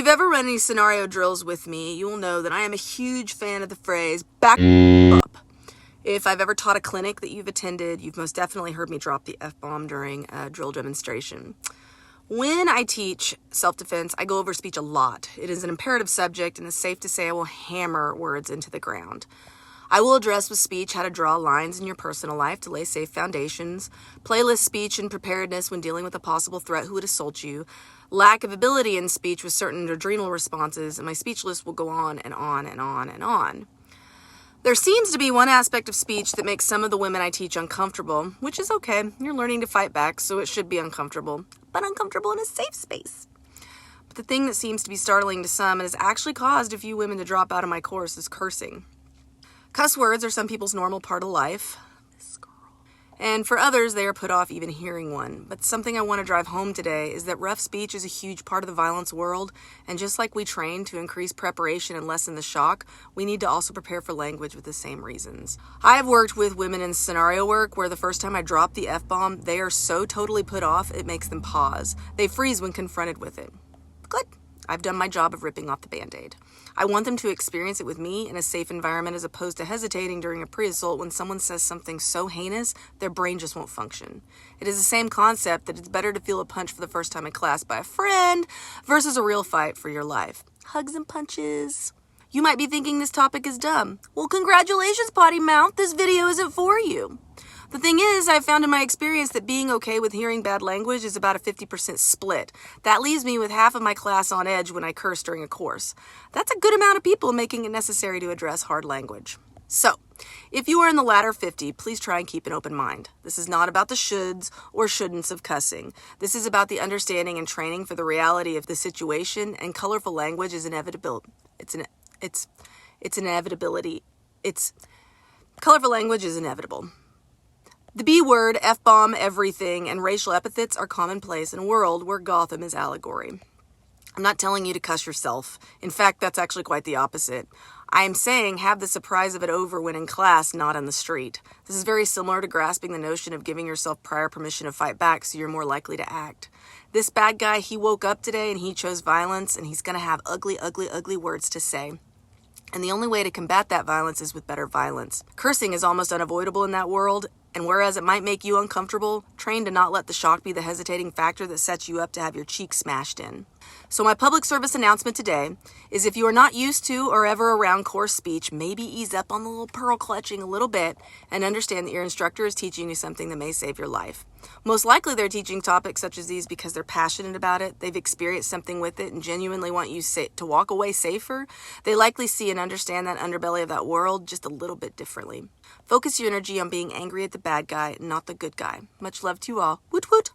you've ever run any scenario drills with me, you will know that I am a huge fan of the phrase, back up. If I've ever taught a clinic that you've attended, you've most definitely heard me drop the F-bomb during a drill demonstration. When I teach self-defense, I go over speech a lot. It is an imperative subject, and it's safe to say I will hammer words into the ground. I will address with speech how to draw lines in your personal life to lay safe foundations, playlist speech and preparedness when dealing with a possible threat who would assault you, lack of ability in speech with certain adrenal responses, and my speech list will go on and on and on and on. There seems to be one aspect of speech that makes some of the women I teach uncomfortable, which is okay. You're learning to fight back, so it should be uncomfortable, but uncomfortable in a safe space. But the thing that seems to be startling to some and has actually caused a few women to drop out of my course is cursing. Cuss words are some people's normal part of life. This girl. And for others, they are put off even hearing one. But something I want to drive home today is that rough speech is a huge part of the violence world. And just like we train to increase preparation and lessen the shock, we need to also prepare for language with the same reasons. I have worked with women in scenario work where the first time I drop the F-bomb, they are so totally put off, it makes them pause. They freeze when confronted with it. Good. I've done my job of ripping off the Band-Aid. I want them to experience it with me in a safe environment as opposed to hesitating during a pre-assault when someone says something so heinous, their brain just won't function. It is the same concept that it's better to feel a punch for the first time in class by a friend versus a real fight for your life. Hugs and punches. You might be thinking this topic is dumb. Well, congratulations, potty mouth. This video isn't for you. The thing is, I've found in my experience that being okay with hearing bad language is about a 50% split. That leaves me with half of my class on edge when I curse during a course. That's a good amount of people making it necessary to address hard language. So, if you are in the latter 50, please try and keep an open mind. This is not about the shoulds or shouldn'ts of cussing. This is about the understanding and training for the reality of the situation, and colorful language is inevitable. Colorful language is inevitable. The B word, F-bomb, everything, and racial epithets are commonplace in a world where Gotham is allegory. I'm not telling you to cuss yourself. In fact, that's actually quite the opposite. I am saying have the surprise of it over when in class, not on the street. This is very similar to grasping the notion of giving yourself prior permission to fight back so you're more likely to act. This bad guy, he woke up today and he chose violence, and he's going to have ugly, ugly, ugly words to say. And the only way to combat that violence is with better violence. Cursing is almost unavoidable in that world, and whereas it might make you uncomfortable, train to not let the shock be the hesitating factor that sets you up to have your cheek smashed in. So my public service announcement today is if you are not used to or ever around coarse speech, maybe ease up on the little pearl clutching a little bit and understand that your instructor is teaching you something that may save your life. Most likely they're teaching topics such as these because they're passionate about it, they've experienced something with it, and genuinely want you to walk away safer. They likely see and understand that underbelly of that world just a little bit differently. Focus your energy on being angry at the bad guy, not the good guy. Much love to you all. Woot woot!